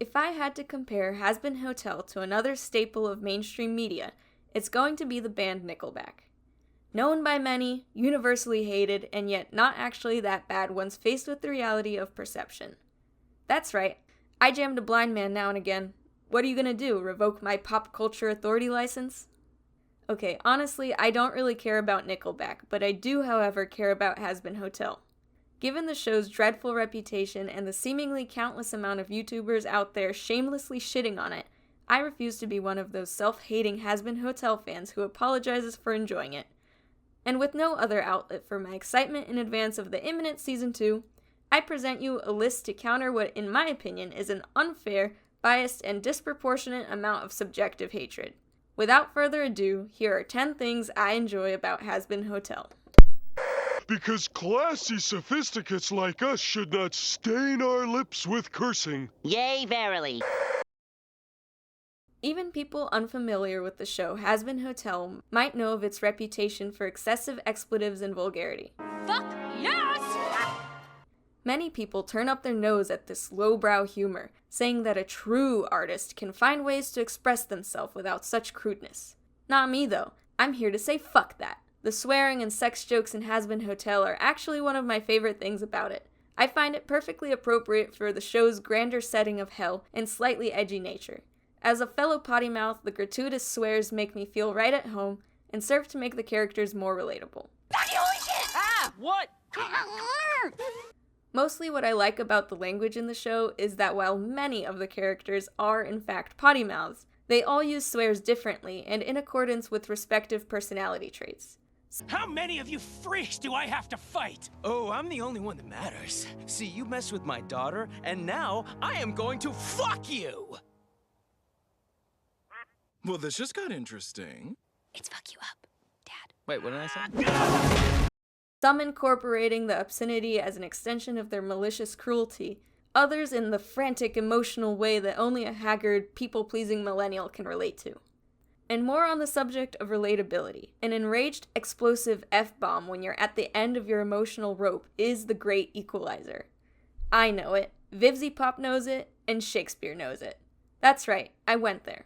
If I had to compare Hazbin Hotel to another staple of mainstream media, it's going to be the band Nickelback. Known by many, universally hated, and yet not actually that bad once faced with the reality of perception. That's right, I jammed a blind man now and again. What are you gonna do, revoke my pop culture authority license? Okay, honestly, I don't really care about Nickelback, but I do, however, care about Hazbin Hotel. Given the show's dreadful reputation and the seemingly countless amount of YouTubers out there shamelessly shitting on it, I refuse to be one of those self-hating Hazbin Hotel fans who apologizes for enjoying it. And with no other outlet for my excitement in advance of the imminent Season 2, I present you a list to counter what, in my opinion, is an unfair, biased, and disproportionate amount of subjective hatred. Without further ado, here are 10 things I enjoy about Hazbin Hotel. Because classy sophisticates like us should not stain our lips with cursing. Yea, verily. Even people unfamiliar with the show Hazbin Hotel might know of its reputation for excessive expletives and vulgarity. Fuck yes! Many people turn up their nose at this lowbrow humor, saying that a true artist can find ways to express themselves without such crudeness. Not me though, I'm here to say fuck that. The swearing and sex jokes in Hazbin Hotel are actually one of my favorite things about it. I find it perfectly appropriate for the show's grander setting of hell and slightly edgy nature. As a fellow potty mouth, the gratuitous swears make me feel right at home and serve to make the characters more relatable. Holy shit! Ah, what? Mostly what I like about the language in the show is that while many of the characters are in fact potty mouths, they all use swears differently and in accordance with respective personality traits. How many of you freaks do I have to fight? Oh, I'm the only one that matters. See, you messed with my daughter, and now I am going to fuck you! Well, this just got interesting. It's fuck you up, Dad. Wait, what did I say? Some incorporating the obscenity as an extension of their malicious cruelty, others in the frantic emotional way that only a haggard, people-pleasing millennial can relate to. And more on the subject of relatability, an enraged, explosive F-bomb when you're at the end of your emotional rope is the great equalizer. I know it, Vivzy Pop knows it, and Shakespeare knows it. That's right, I went there.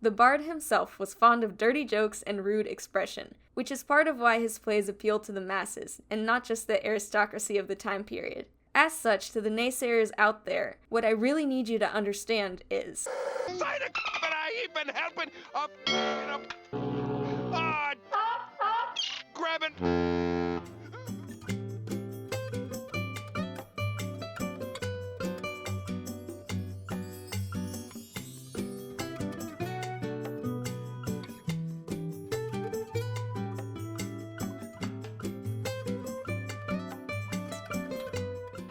The bard himself was fond of dirty jokes and rude expression, which is part of why his plays appeal to the masses, and not just the aristocracy of the time period. As such, to the naysayers out there, what I really need you to understand is... been helping up, grabbing.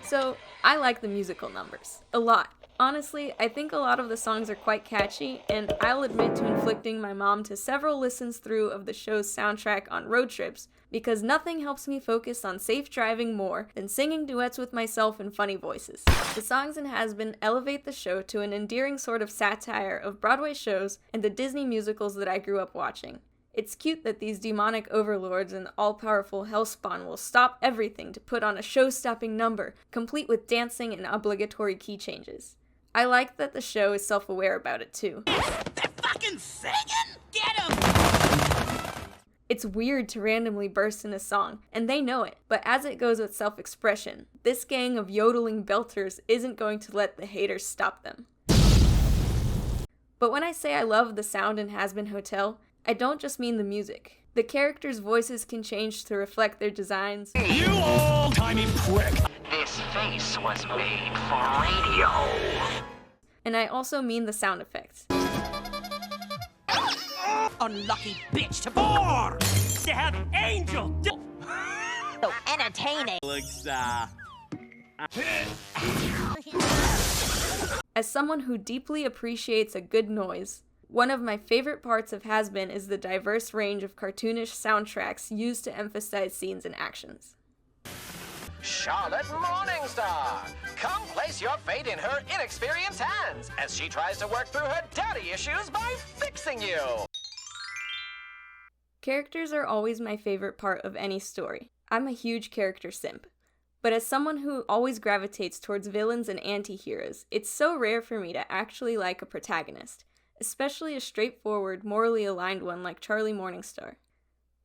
So, I like the musical numbers. A lot. Honestly, I think a lot of the songs are quite catchy, and I'll admit to inflicting my mom to several listens through of the show's soundtrack on road trips, because nothing helps me focus on safe driving more than singing duets with myself in funny voices. The songs in Hazbin elevate the show to an endearing sort of satire of Broadway shows and the Disney musicals that I grew up watching. It's cute that these demonic overlords and all-powerful hellspawn will stop everything to put on a show-stopping number, complete with dancing and obligatory key changes. I like that the show is self-aware about it too. They're fucking singing? Get 'em! It's weird to randomly burst in a song, and they know it, but as it goes with self-expression, this gang of yodeling belters isn't going to let the haters stop them. But when I say I love the sound in Hazbin Hotel, I don't just mean the music. The characters' voices can change to reflect their designs. You old-timey prick! This face was made for radio. And I also mean the sound effects. Unlucky bitch to bore! To have angel So entertaining. As someone who deeply appreciates a good noise, one of my favorite parts of Hazbin is the diverse range of cartoonish soundtracks used to emphasize scenes and actions. Charlotte Morningstar! Come place your fate in her inexperienced hands as she tries to work through her daddy issues by fixing you! Characters are always my favorite part of any story. I'm a huge character simp. But as someone who always gravitates towards villains and anti-heroes, it's so rare for me to actually like a protagonist, especially a straightforward, morally aligned one like Charlie Morningstar.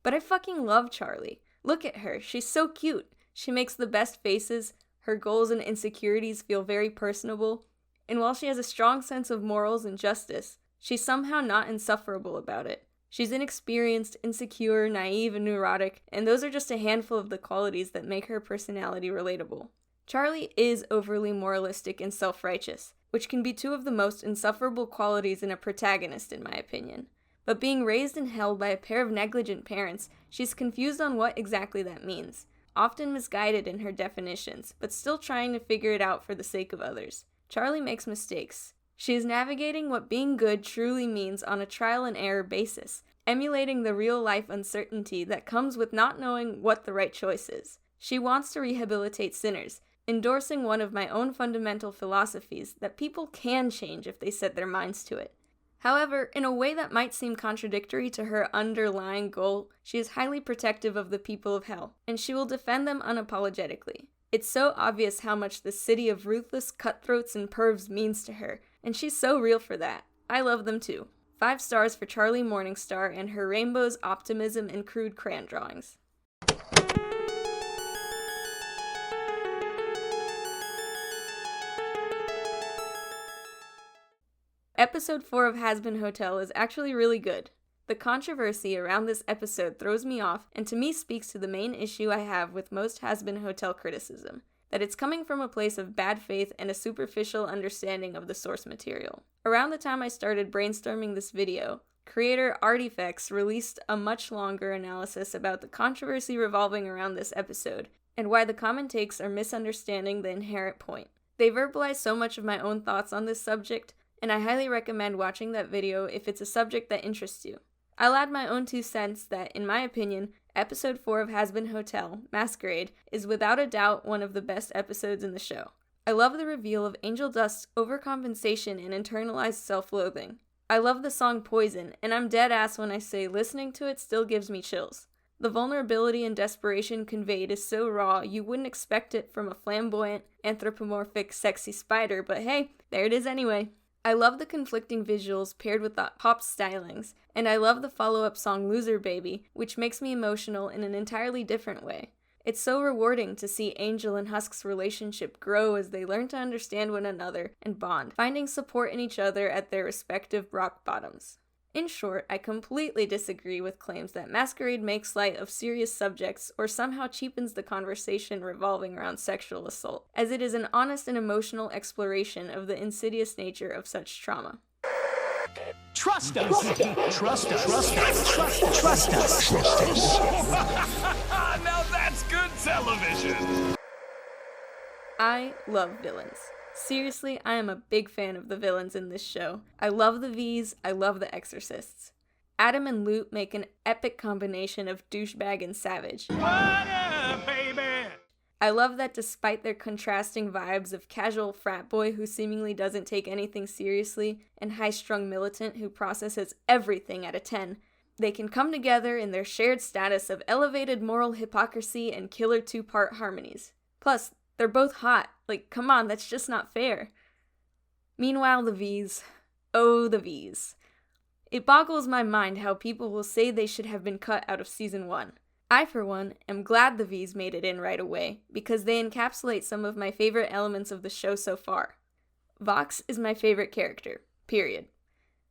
But I fucking love Charlie. Look at her, she's so cute. She makes the best faces, her goals and insecurities feel very personable, and while she has a strong sense of morals and justice, she's somehow not insufferable about it. She's inexperienced, insecure, naive, and neurotic, and those are just a handful of the qualities that make her personality relatable. Charlie is overly moralistic and self-righteous, which can be two of the most insufferable qualities in a protagonist, in my opinion. But being raised in hell by a pair of negligent parents, she's confused on what exactly that means, often misguided in her definitions, but still trying to figure it out for the sake of others. Charlie makes mistakes. She is navigating what being good truly means on a trial-and-error basis, emulating the real-life uncertainty that comes with not knowing what the right choice is. She wants to rehabilitate sinners, endorsing one of my own fundamental philosophies that people can change if they set their minds to it. However, in a way that might seem contradictory to her underlying goal, she is highly protective of the people of hell, and she will defend them unapologetically. It's so obvious how much the city of ruthless cutthroats and pervs means to her, and she's so real for that. I love them too. 5 stars for Charlie Morningstar and her rainbows, optimism, and crude crayon drawings. Episode 4 of Hazbin Hotel is actually really good. The controversy around this episode throws me off and to me speaks to the main issue I have with most Hazbin Hotel criticism, that it's coming from a place of bad faith and a superficial understanding of the source material. Around the time I started brainstorming this video, creator Artifacts released a much longer analysis about the controversy revolving around this episode, and why the common takes are misunderstanding the inherent point. They verbalize so much of my own thoughts on this subject, and I highly recommend watching that video if it's a subject that interests you. I'll add my own 2 cents that, in my opinion, Episode 4 of Hazbin Hotel, Masquerade, is without a doubt one of the best episodes in the show. I love the reveal of Angel Dust's overcompensation and internalized self-loathing. I love the song Poison, and I'm dead ass when I say listening to it still gives me chills. The vulnerability and desperation conveyed is so raw you wouldn't expect it from a flamboyant, anthropomorphic, sexy spider, but hey, there it is anyway. I love the conflicting visuals paired with the pop stylings, and I love the follow-up song Loser Baby, which makes me emotional in an entirely different way. It's so rewarding to see Angel and Husk's relationship grow as they learn to understand one another and bond, finding support in each other at their respective rock bottoms. In short, I completely disagree with claims that Masquerade makes light of serious subjects or somehow cheapens the conversation revolving around sexual assault, as it is an honest and emotional exploration of the insidious nature of such trauma. Trust us! Trust us! Trust us! Trust us! Trust us! Now that's good television! I love villains. Seriously, I am a big fan of the villains in this show. I love the V's, I love the Exorcists. Adam and Lute make an epic combination of douchebag and savage. What up, baby? I love that despite their contrasting vibes of casual frat boy who seemingly doesn't take anything seriously and high-strung militant who processes everything at a 10, they can come together in their shared status of elevated moral hypocrisy and killer 2-part harmonies. Plus, they're both hot. Like, come on, that's just not fair. Meanwhile, the V's. Oh, the V's. It boggles my mind how people will say they should have been cut out of Season 1. I, for one, am glad the V's made it in right away, because they encapsulate some of my favorite elements of the show so far. Vox is my favorite character, period.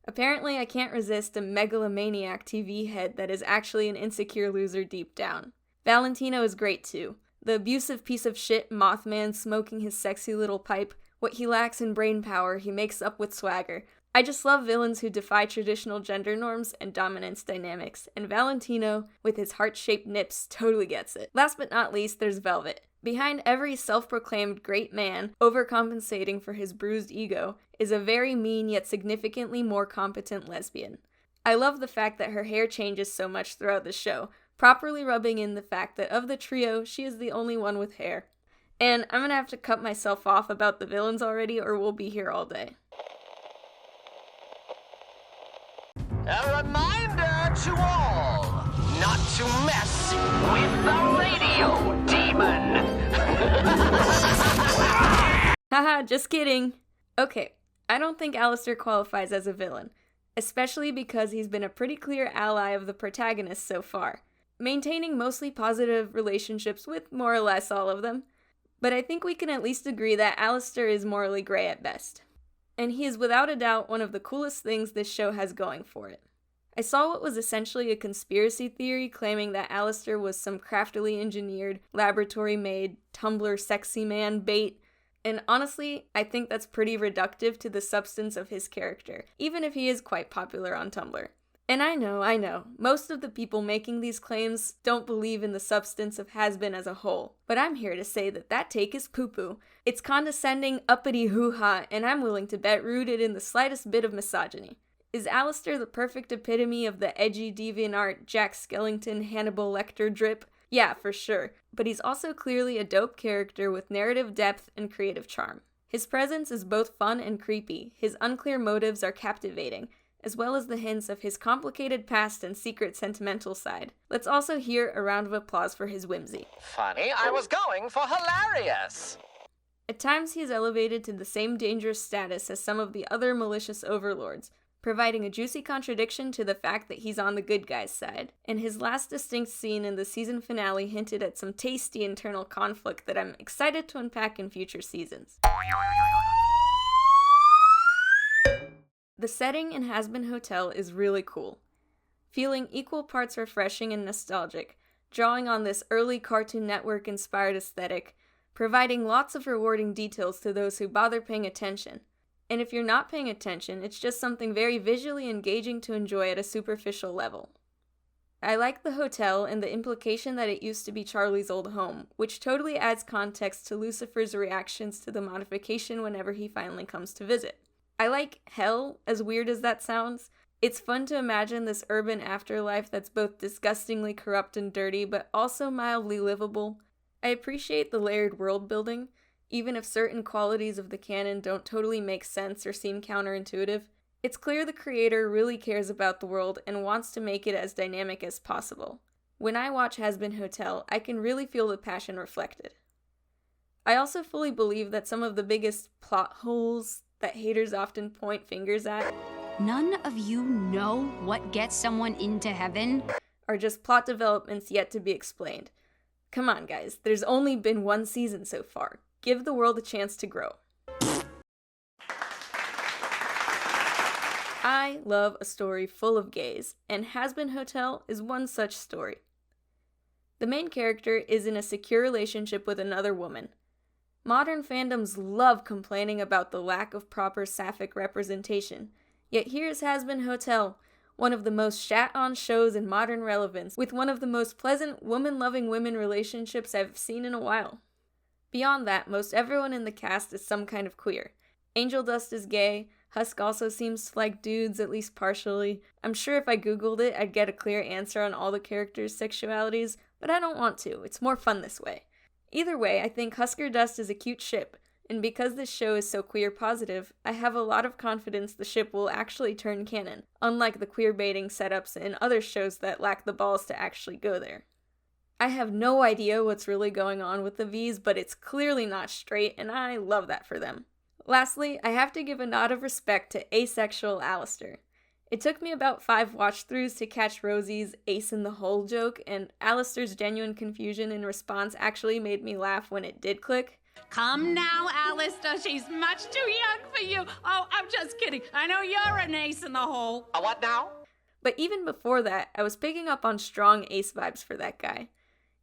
Apparently, I can't resist a megalomaniac TV head that is actually an insecure loser deep down. Valentino is great too. The abusive piece of shit Mothman smoking his sexy little pipe, what he lacks in brain power he makes up with swagger. I just love villains who defy traditional gender norms and dominance dynamics, and Valentino, with his heart-shaped nips, totally gets it. Last but not least, there's Velvet. Behind every self-proclaimed great man, overcompensating for his bruised ego, is a very mean yet significantly more competent lesbian. I love the fact that her hair changes so much throughout the show, properly rubbing in the fact that of the trio, she is the only one with hair. And I'm gonna have to cut myself off about the villains already, or we'll be here all day. A reminder to all, not to mess With the radio demon. Haha, just kidding. Okay, I don't think Alastor qualifies as a villain, especially because he's been a pretty clear ally of the protagonist so far, maintaining mostly positive relationships with more or less all of them. But I think we can at least agree that Alastor is morally gray at best. And he is without a doubt one of the coolest things this show has going for it. I saw what was essentially a conspiracy theory claiming that Alastor was some craftily engineered, laboratory-made, Tumblr sexy man bait, and honestly, I think that's pretty reductive to the substance of his character, even if he is quite popular on Tumblr. And I know, most of the people making these claims don't believe in the substance of Hazbin as a whole, but I'm here to say that that take is poo-poo. It's condescending, uppity hoo-ha, and I'm willing to bet rooted in the slightest bit of misogyny. Is Alastor the perfect epitome of the edgy DeviantArt Jack Skellington Hannibal Lecter drip? Yeah, for sure, but he's also clearly a dope character with narrative depth and creative charm. His presence is both fun and creepy, his unclear motives are captivating, as well as the hints of his complicated past and secret sentimental side. Let's also hear a round of applause for his whimsy. Funny, I was going for hilarious. At times he is elevated to the same dangerous status as some of the other malicious overlords, providing a juicy contradiction to the fact that he's on the good guy's side, and his last distinct scene in the season finale hinted at some tasty internal conflict that I'm excited to unpack in future seasons. The setting in Hazbin Hotel is really cool, feeling equal parts refreshing and nostalgic, drawing on this early Cartoon Network-inspired aesthetic, providing lots of rewarding details to those who bother paying attention. And if you're not paying attention, it's just something very visually engaging to enjoy at a superficial level. I like the hotel and the implication that it used to be Charlie's old home, which totally adds context to Lucifer's reactions to the modification whenever he finally comes to visit. I like hell, as weird as that sounds. It's fun to imagine this urban afterlife that's both disgustingly corrupt and dirty, but also mildly livable. I appreciate the layered world building, even if certain qualities of the canon don't totally make sense or seem counterintuitive. It's clear the creator really cares about the world and wants to make it as dynamic as possible. When I watch Hazbin Hotel, I can really feel the passion reflected. I also fully believe that some of the biggest plot holes that haters often point fingers at None of you know what gets someone into heaven? are just plot developments yet to be explained. Come on, guys, there's only been one season so far. Give the world a chance to grow. I love a story full of gays, and Hazbin Hotel is one such story. The main character is in a secure relationship with another woman. Modern fandoms love complaining about the lack of proper sapphic representation, yet here's Hazbin Hotel, one of the most shat-on shows in modern relevance, with one of the most pleasant woman-loving women relationships I've seen in a while. Beyond that, most everyone in the cast is some kind of queer. Angel Dust is gay, Husk also seems to like dudes, at least partially. I'm sure if I googled it, I'd get a clear answer on all the characters' sexualities, but I don't want to, it's more fun this way. Either way, I think Husker Dust is a cute ship, and because this show is so queer positive, I have a lot of confidence the ship will actually turn canon, unlike the queer baiting setups in other shows that lack the balls to actually go there. I have no idea what's really going on with the V's, but it's clearly not straight, and I love that for them. Lastly, I have to give a nod of respect to asexual Alastor. It took me about 5 watch-throughs to catch Rosie's ace in the hole joke, and Alastor's genuine confusion in response actually made me laugh when it did click. Come now, Alastor, she's much too young for you. Oh, I'm just kidding. I know you're an ace in the hole. A what now? But even before that, I was picking up on strong ace vibes for that guy.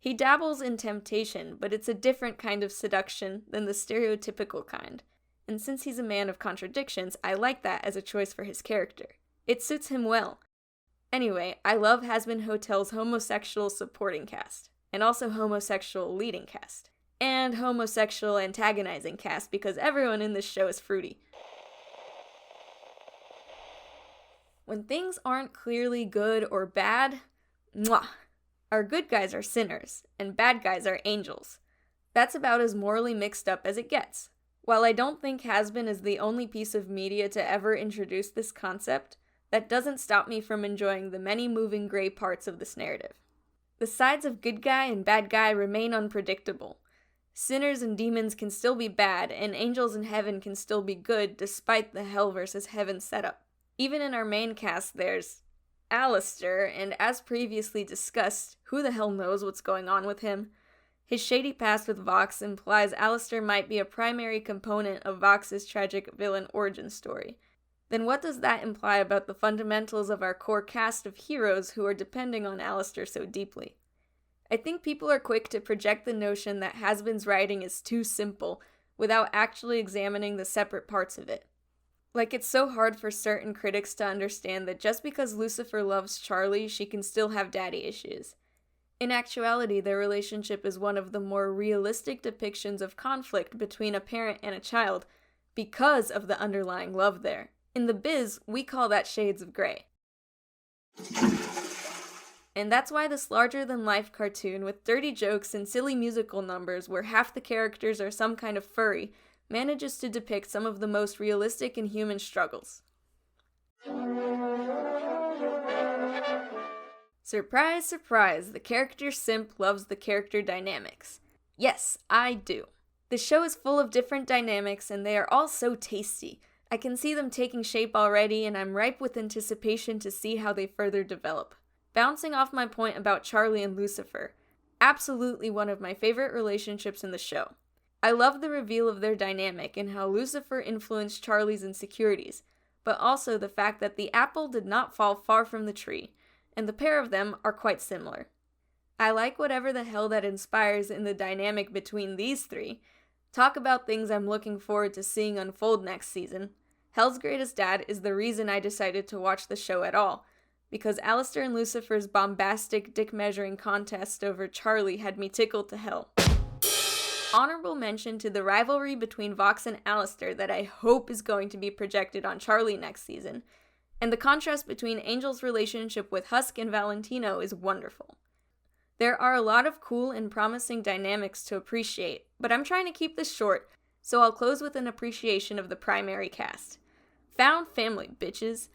He dabbles in temptation, but it's a different kind of seduction than the stereotypical kind. And since he's a man of contradictions, I like that as a choice for his character. It suits him well. Anyway, I love Hazbin Hotel's homosexual supporting cast, and also homosexual leading cast, and homosexual antagonizing cast because everyone in this show is fruity. When things aren't clearly good or bad, mwah! Our good guys are sinners, and bad guys are angels. That's about as morally mixed up as it gets. While I don't think Hazbin is the only piece of media to ever introduce this concept, that doesn't stop me from enjoying the many moving gray parts of this narrative. The sides of good guy and bad guy remain unpredictable. Sinners and demons can still be bad, and angels in heaven can still be good despite the hell versus heaven setup. Even in our main cast, there's Alastor, and as previously discussed, who the hell knows what's going on with him? His shady past with Vox implies Alastor might be a primary component of Vox's tragic villain origin story. Then what does that imply about the fundamentals of our core cast of heroes who are depending on Alastor so deeply? I think people are quick to project the notion that Hazbin's writing is too simple, without actually examining the separate parts of it. Like it's so hard for certain critics to understand that just because Lucifer loves Charlie, she can still have daddy issues. In actuality, their relationship is one of the more realistic depictions of conflict between a parent and a child, because of the underlying love there. In the biz, we call that shades of gray. And that's why this larger-than-life cartoon with dirty jokes and silly musical numbers where half the characters are some kind of furry manages to depict some of the most realistic and human struggles. Surprise, surprise, the character simp loves the character dynamics. Yes, I do. The show is full of different dynamics and they are all so tasty. I can see them taking shape already and I'm ripe with anticipation to see how they further develop. Bouncing off my point about Charlie and Lucifer, absolutely one of my favorite relationships in the show. I love the reveal of their dynamic and how Lucifer influenced Charlie's insecurities, but also the fact that the apple did not fall far from the tree, and the pair of them are quite similar. I like whatever the hell that inspires in the dynamic between these three. Talk about things I'm looking forward to seeing unfold next season. Hell's Greatest Dad is the reason I decided to watch the show at all, because Alastor and Lucifer's bombastic dick-measuring contest over Charlie had me tickled to hell. Honorable mention to the rivalry between Vox and Alastor that I hope is going to be projected on Charlie next season, and the contrast between Angel's relationship with Husk and Valentino is wonderful. There are a lot of cool and promising dynamics to appreciate, but I'm trying to keep this short, so I'll close with an appreciation of the primary cast. Found family, bitches.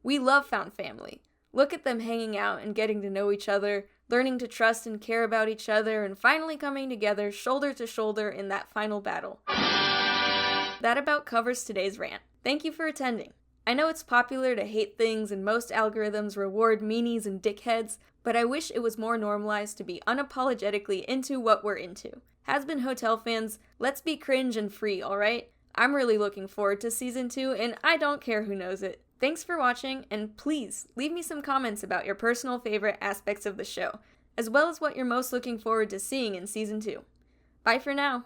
We love found family. Look at them hanging out and getting to know each other, learning to trust and care about each other, and finally coming together shoulder to shoulder in that final battle. That about covers today's rant. Thank you for attending. I know it's popular to hate things and most algorithms reward meanies and dickheads, but I wish it was more normalized to be unapologetically into what we're into. Hazbin Hotel fans, let's be cringe and free, alright? I'm really looking forward to Season 2, and I don't care who knows it. Thanks for watching, and please leave me some comments about your personal favorite aspects of the show, as well as what you're most looking forward to seeing in Season 2. Bye for now!